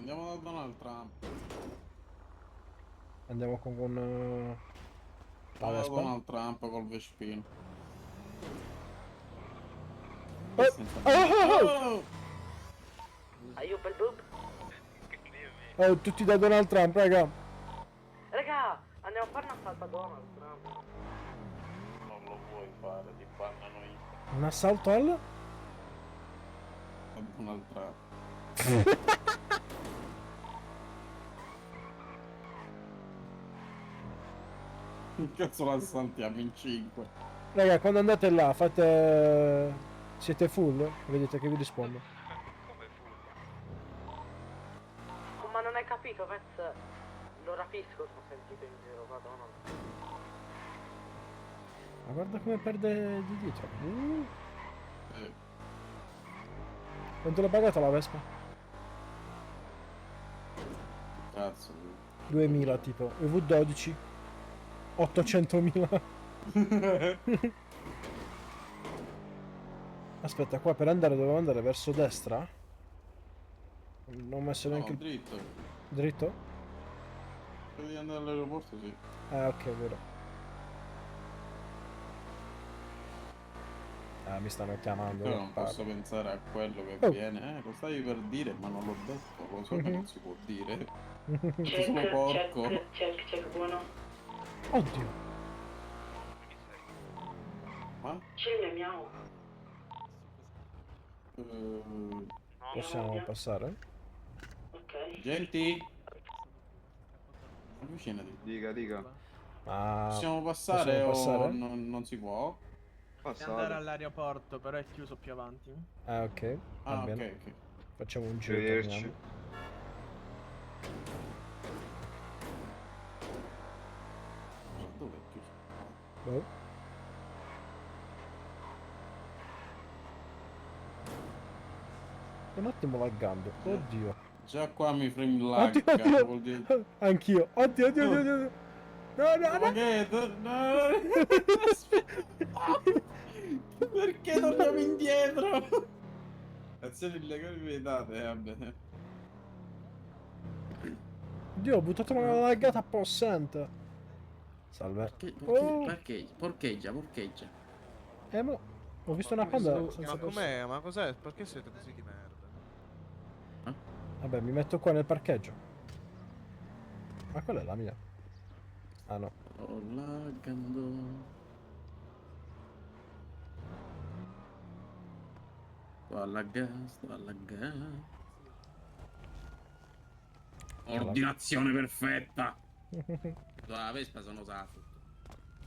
Andiamo da Donald Trump. Andiamo con la Da Vespa. Donald Trump col Vespino. Senza... Oh! Aiuto il boob. Tutti da Donald Trump, raga. Raga, andiamo a fare un assalto a Donald Trump. Non lo puoi fare, ti bannano io. Un assalto al... A Donald Trump. Che cazzo l'assaltiamo in 5? Raga, quando andate là, fate... Siete full? Vedete che vi rispondo. Oh, ma non hai capito, Vez? Lo rapisco, sono sentito in giro, madonna. Ma guarda come perde di dietro. Quanto l'ha pagata la Vespa? Cazzo. 2000 tipo. EV12. 800.000. Aspetta, qua per andare dovevo andare verso destra? Non ho messo No, neanche il... dritto. Dritto? Devi andare all'aeroporto, sì. Ok, è vero. Mi stanno chiamando. Io non posso pensare a quello che viene. Lo stavi per dire, ma non l'ho detto. Lo so che non si può dire. Sono porco. Check, buono. Oddio. Ma? C'è miau. Possiamo passare? Ok. Genti? Avvicinati. Dica. Ma... Possiamo passare possiamo o passare? non si può? Passate. Andare all'aeroporto, però è chiuso più avanti. Ok, va Ah, bene. ok. Facciamo un giro e Arrivederci. torniamo. Dove è chiuso? Boh. Un attimo laggando. Oddio. Già qua mi frame Oddio, lag. Vuol dire... oddio. Anch'io. Oddio. No. Ma che? No. Perché torniamo indietro? Azioni illegali vietate, vabbè. Oddio, ho buttato una laggata possente. Salve. Oh. Porcheggia. Mo. Ho visto una panda senza Ma persone. com'è? Ma cos'è? Perché siete così di merda? Vabbè, mi metto qua nel parcheggio. Ma quella è la mia. Ah no. Sto laggando. Sto a laggare. Ordinazione perfetta. La Vespa sono usato.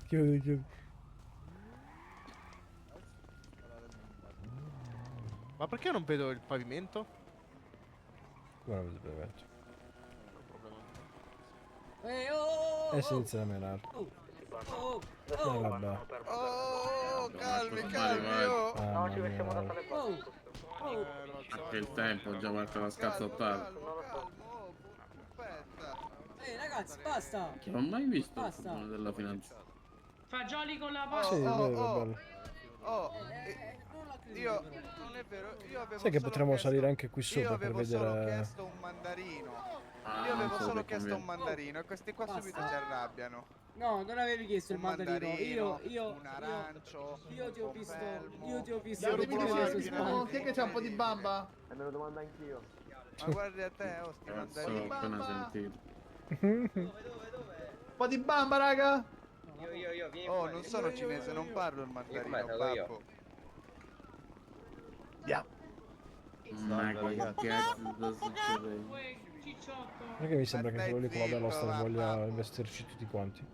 Chiudi. Ma perché non vedo il pavimento? Guarda, vedo il brevetto. E si inizia a menare. Vabbè. Oh, calmi, oh. No, ci mettiamo da mia. tale parte. Anche il tempo già parte la scazzottata. Aspetta. Ragazzi, basta! Che non ho mai visto il Basta. furgone della finanza. Fagioli con la Oh, pasta! Sì, oh, bello, oh. bello. Oh, Non la credo, io però. non è vero, io avevo Sai che solo potremmo chiesto- salire anche qui Io sopra per avevo solo vedere... chiesto un mandarino. Ah, Io avevo non so solo se chiesto conviene. un mandarino e questi qua Basta. subito si arrabbiano. No, non avevi chiesto il Un mandarino. mandarino, un arancio, Io ti ho un visto. pompelmo. Io ti ho visto. Io che rubo ti la avevi macchina. sulle spalle. Chi è che c'ha un po' di bamba? Ma guardi a te, oh, sti Cazzo, ho mandarini. appena sentito. Un po' di bamba, raga! Oh, non sono cinese, non parlo il mandarino, babbo. Ma che cazzo sta succedendo? Cicciotto. Perché mi sembra che quello lì con la bella Zitto, sta voglia babbo. investirci tutti quanti.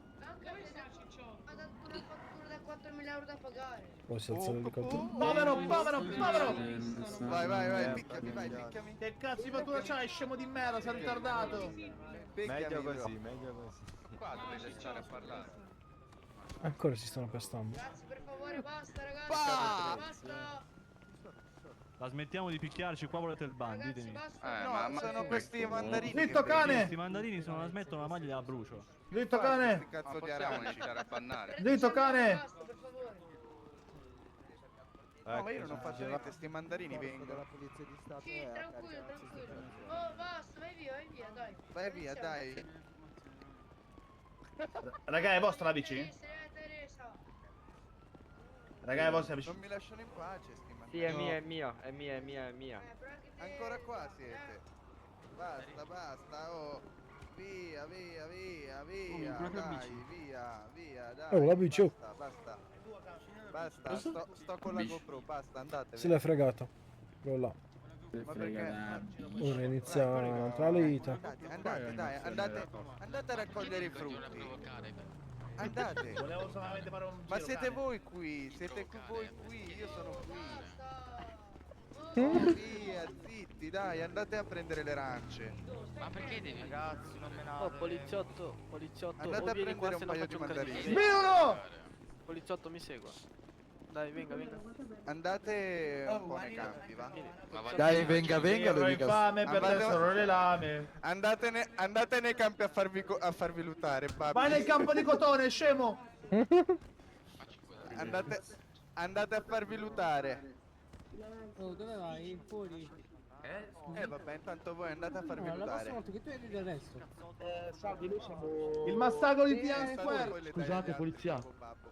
Dove sta Cicciotto? Ha dato una fattura da 4.000 euro da pagare. Poi si alza l'elicottero. Povero! Vai, picchiami. Che cazzo di fattura c'hai, scemo di merda, sei ritardato! Meglio così. Qua dovete stare a parlare. Ancora si stanno pestando. Ragazzi, per favore, basta, ragazzi! Bah! Basta! La smettiamo di picchiarci, qua volete il ban, Ragazzi, ditemi. basta! No, sono questi mandarini. Zitto, che cane! Questi mandarini se non la smettono la maglia la brucio. Dritto Questi cane! cazzo di Possiamo aranci. iniziare a bannare. Zitto, cane! Basta, per favore! No, ma io non ho fatto niente, sti mandarini vengono. Sì, tranquillo, tranquillo. Oh, basta, dai. Vai via, dai. Raga, è vostra la bici? Teresa. Raga, è vostra la bici? Non mi lasciano in pace, sti mandarini. Sì, è mia, è mia, è mia, è mia, è mia. Però anche te... Ancora qua siete. Basta, basta, oh. Via, via, via, via. Dai, via, via, dai. Oh, la bici, oh. Basta, basta. Basta, sto con la Bici. GoPro, basta, andate. Se l'è fregato. Quello là. Ma perché? Ora inizia tra le vita. Andate, dai, andate a raccogliere i frutti. Andate. Volevo solamente fare un Ma giro, siete cane. voi qui, siete voi qui, io sono qui. Basta. Oh, via, zitti, dai, andate a prendere le arance. Ma perché devi? Ragazzi, non menate. Oh, poliziotto, poliziotto. Andate a prendere un paio di mandarini. Sbirro! Poliziotto, mi segua. Dai, venga, venga. Andate un po' nei campi, va? Dai, venga, Ero infame per te sono le lame. Andate nei campi a farvi lutare, babbi. Vai nel campo di cotone, scemo! Andate a farvi lutare. Oh, dove vai? Fuori? Vabbè, intanto voi andate a farvi No, la prossima lutare. volta che tu entri del resto. Il massacro di Tiananmen. Poi le Scusate, tagliate al polizia. tuo babbo.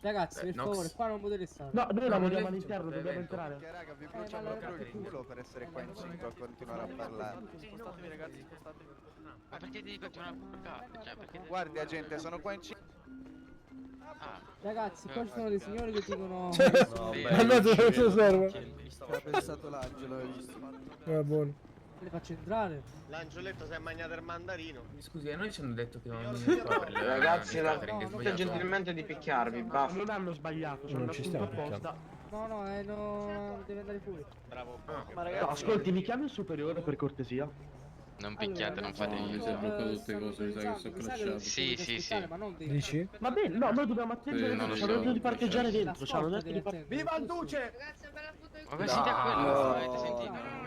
Ragazzi, per favore, qua non potete stare. No, noi lavoriamo all'interno, dobbiamo entrare. Che raga, vi bruciano proprio il culo per essere qua in 5 a continuare a parlare. Spostatevi, ragazzi, spostatevi. Ma perché devi continuare a bloccare? Cioè, perché devi... Guardi, agente, sono qua in 5. Ragazzi, qua ci sono dei signori che dicono... Andate dove si serve. Ha pensato l'angelo, hai visto? Buono. Le faccio entrare. L'angioletto si è mangiato il mandarino. Scusi, a noi ci hanno detto che non Ragazzi, dite gentilmente di picchiarvi, basta. Non hanno sbagliato, sono Non ci stiamo apposta. No, no, no, deve andare fuori. Bravo. Ma No, ragazzi... ascolti, mi chiami un superiore per cortesia? Non picchiate, non fate No, mi niente. sei bloccato tutte cose, mi sa che sono crashato. Sì, sì, sì. Ma non devi... Dici? Va bene, no, noi dobbiamo attendere, Sì, non lo ci hanno so. detto di parcheggiare dentro, ci hanno detto di parcheggiare. Viva il duce! Ragazzi, bella foto di Ma come siete a quello? Avete sentito?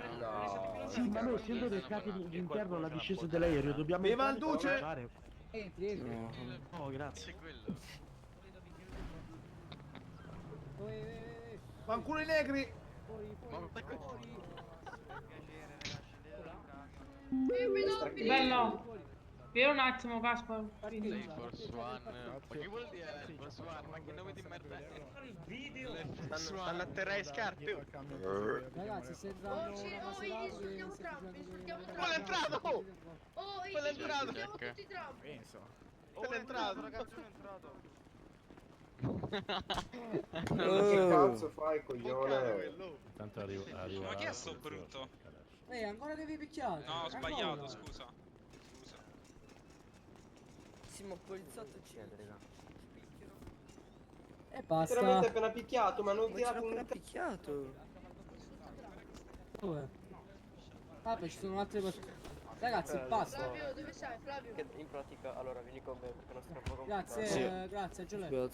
Sì, ma noi essendo recati all'interno alla discesa dell'aereo dobbiamo... Viva il entrare per duce! parcheggiare. Entri, entri. Oh, grazie. Fanculo i negri! Bello. Io un attimo, Gaspar. Sei Force One. Ma che vuol dire Force One? Ma che nome di merda è? Stanno a terra e scarpe. Ragazzi, se entrano una maserata... insultiamo Trump, insultiamo Trump. Quello è entrato! Oh, Quello è entrato! insultiamo tutti Trump. Quello è entrato! Ragazzi, è entrato. Che cazzo fai, coglione? Tanto arriva. Ma chi è sto brutto? Ancora devi picchiare. No, ho sbagliato, scusa. Simo poliziotto uccide, raga. E basta. Veramente appena picchiato, ma non tirato un picchiato. Dove? Ah, beh, ci sono altre persone. Ragazzi, basta. Flavio, dove sei, Flavio? in pratica, allora vieni con me perché non sta poco. Grazie, grazie, Giuliano.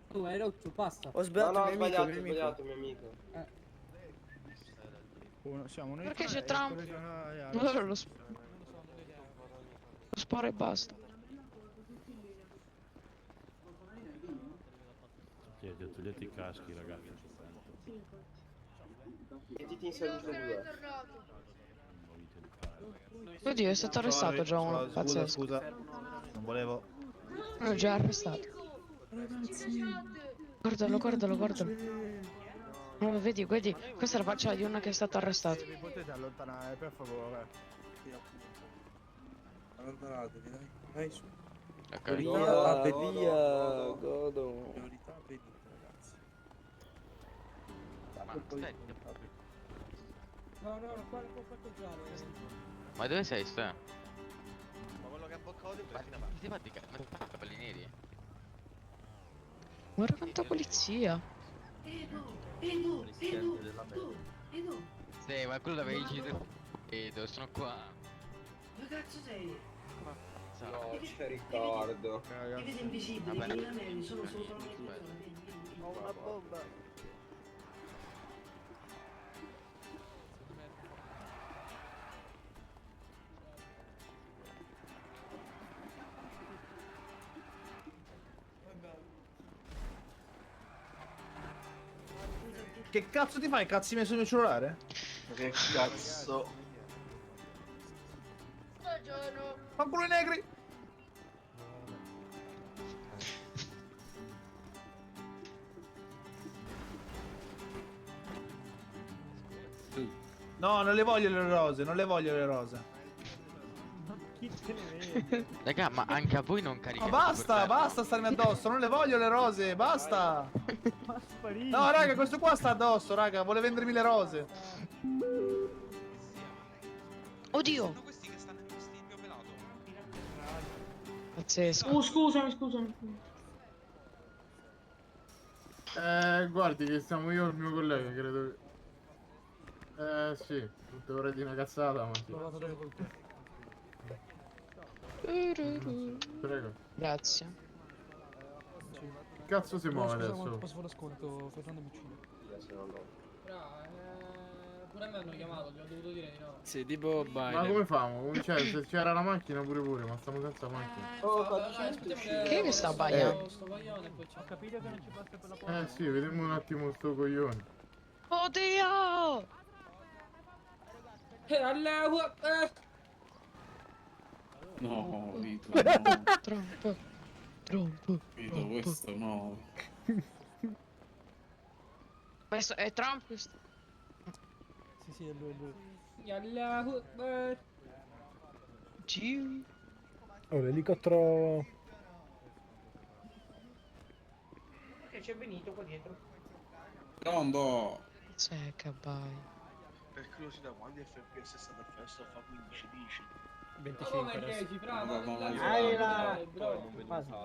Tu hai rotto, basta. Ho sbagliato, mio amico. Perché c'è Trump? Allora lo sparo e basta. Togliete i caschi, ragazzi. Mettiti in salute due. Oddio, è stato arrestato già uno, pazzesco. Scusa, non volevo. L'ho già arrestato. Guardalo, guardalo, guardalo. No, vedi, vedi, questa è la faccia di uno che è stato arrestato. Vi potete allontanare, per favore. Allontanatevi, dai. Dai, su. Via, godo. Priorità, venite, ragazzi. Ma aspetta. No, no, qua non può parcheggiare. Ma dove sei, Ste? Ma quello che ha boccato di Ma ti fatti capelli neri? Guarda quanta polizia. Sì, ma quello l'avevi ucciso. Edo, sono qua. Dove cazzo sei? No, c'è Riccardo. Ti vedi invisibile, Vabbè. i lamelli sono sopra una Aspetta. persona. Ho una bomba. Che cazzo ti fai? Cazzi messo il mio cellulare? Che cazzo? Fanculo i negri! No, non le voglio le rose, non le voglio le rose. Chi te ne vede? Raga, ma anche a voi non caricate. Ma basta, basta starmi addosso, non le voglio le rose, basta! Ma sparisci. No, raga, questo qua sta addosso, raga, vuole vendermi le rose. Oddio! Questi che stanno in vestito pelato. Pazzesco. Scusami. Guardi che siamo io e il mio collega, credo. Sì, tutte ore di una cazzata, ma sì. Prego. Grazie. Cazzo si muove adesso? Posso fare sconto, Fernando Biccino. Pure a me hanno chiamato, gli ho dovuto dire di no. Sì, tipo Ma come famo? Cioè, se c'era la macchina pure, ma stiamo senza macchina. Chi è che sta bagliando? Sto bagliando e poi c'ho Capito che non ci passa per la porta? Sì, vediamo un attimo sto coglione. Oddio! Allahu Akbar! No, Vito, no. Trump. Vito, questo no. Questo è Trump questo. Sì, è lui. Allahu Akbar! Giu. Oh, l'elicottero... Che c'è Benito qua dietro. Pronto? C'è cabai. Per curiosità, quanti FPS è stato il festa? Fa 15, 10. 25 adesso.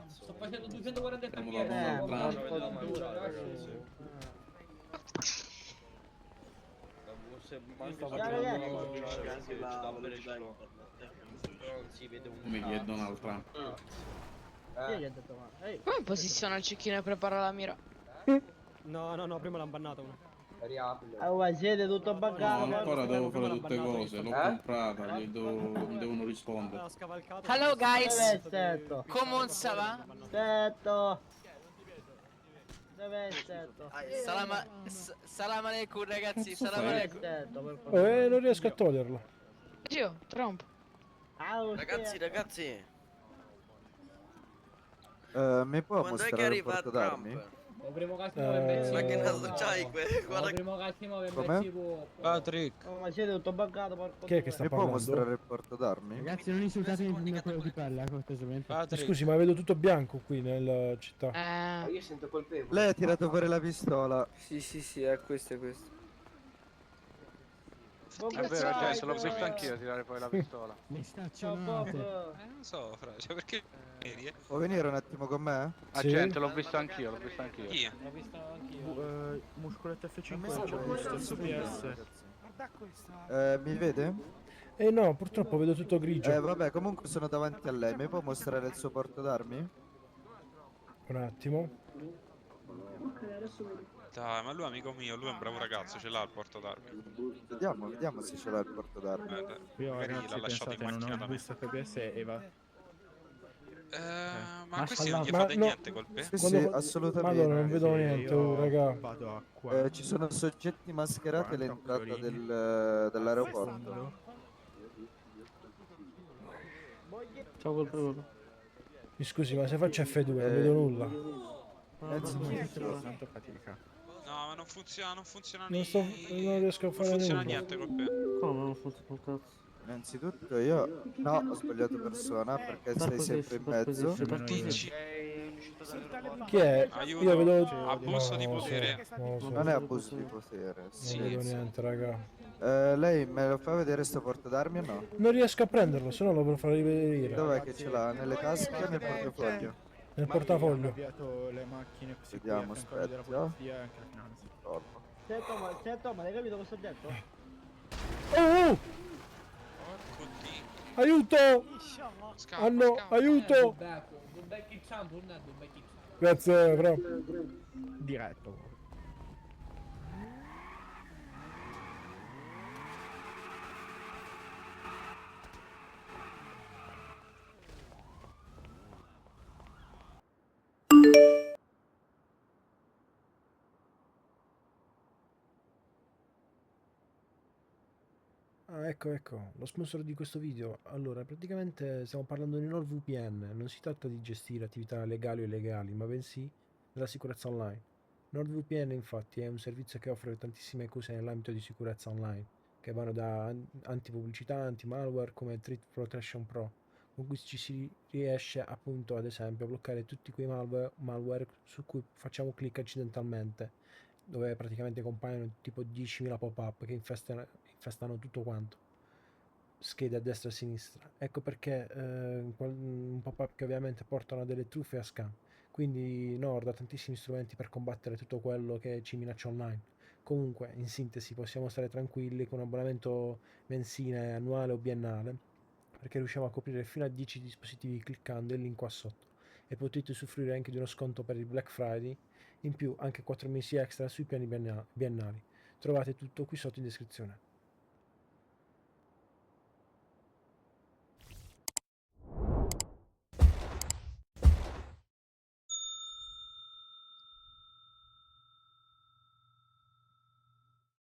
Sto facendo 240 Mi chiedo un'altra. Come posiziona il cecchino e prepara la mira? No, prima l'hanno bannato uno. Siete tutto No, baccato. ancora devo fare tutte cose, l'ho comprata, mi devono rispondere. Hello guys! Come ça va? Tetto. Dove è Tetto? Salam alaikum ragazzi, salam fai? alaikum. Oh, non riesco a toglierlo. Oddio, Trump. Ragazzi. Mi può Quando è che arriva Trump? Il primo calcio Ma che naso c'hai? Guarda il primo calcio muove Com'è? Patrick. Ma siete tutto baccato, porco. Chi è che sta parlando? il porto d'armi? Ragazzi, non insultatemi prima quello di pelle, cortesemente. Scusi, ma vedo tutto bianco qui nella città. Eh. Io sento colpevole. Lei ha tirato fuori la pistola. Sì, è questo. È vero, cioè, l'ho visto anch'io tirare poi la pistola. Le staccionate. Non so, fra, cioè perché Può venire un attimo con me? Sì? Gente, l'ho visto anch'io. Chi? L'ho visto anch'io. Muscoletto F5 c'è lo stesso PS. Mi vede? No, purtroppo vedo tutto grigio. Vabbè, comunque sono davanti a lei. Mi può mostrare il suo porto d'armi? Un attimo. Dai, ma lui è amico mio, lui è un bravo ragazzo, ce l'ha il porto d'armi. Vediamo se ce l'ha il porto d'armi. Io Magari ragazzi l'ha lasciato in pensate, non macchina ho da il me. boost FPS e va. Ma questi non gli Ma fate no. niente colpe? Sì, Quando- assolutamente. Madonna, non vedo niente, io raga. vado a qua. Ci sono soggetti mascherati all'entrata 40 dell'aeroporto. Ciao col Mi scusi, ma se faccio F2 non vedo nulla. tanto fatica. No, ma non funziona Non riesco a fare funziona nulla. niente colpe. Come non funziona un cazzo? Innanzitutto io... No, ho sbagliato persona perché sei sempre in mezzo. Dici, Chi è? aiuto, Io vedo... abuso di No, potere. non lo so. Non è abuso di potere. Non Sì. vedo niente, raga. Lei me lo fa vedere sto porto d'armi o no? Non riesco a prenderlo, se no lo devo far rivedere. Dov'è che ce l'ha? Nelle tasche o nel portafoglio? Nel portafoglio. Hanno avviato le macchine così qui a Vediamo, fianco della aspetta. polizia e anche la finanza. Colpo. Ma hai capito cosa ho detto? Oh! Aiuto! Scappa, Hanno... scappa. Aiuto! Do back in champ, non è do back in champ. Grazie, bro. Diretto. Ah, ecco, lo sponsor di questo video. Allora, praticamente stiamo parlando di NordVPN. Non si tratta di gestire attività legali o illegali, ma bensì della sicurezza online. NordVPN, infatti, è un servizio che offre tantissime cose nell'ambito di sicurezza online, che vanno da antipubblicità, anti-malware come Threat Protection Pro, con cui ci si riesce appunto, ad esempio, a bloccare tutti quei malware su cui facciamo clic accidentalmente, dove praticamente compaiono tipo 10.000 pop-up che infestano tutto quanto, schede a destra e a sinistra. Ecco perché un pop-up che ovviamente portano a delle truffe e a scam. Quindi Nord ha tantissimi strumenti per combattere tutto quello che ci minaccia online. Comunque, in sintesi, possiamo stare tranquilli con un abbonamento mensile, annuale o biennale, perché riusciamo a coprire fino a 10 dispositivi cliccando il link qua sotto. E potete usufruire anche di uno sconto per il Black Friday, in più anche 4 mesi extra sui piani biennali. Trovate tutto qui sotto in descrizione.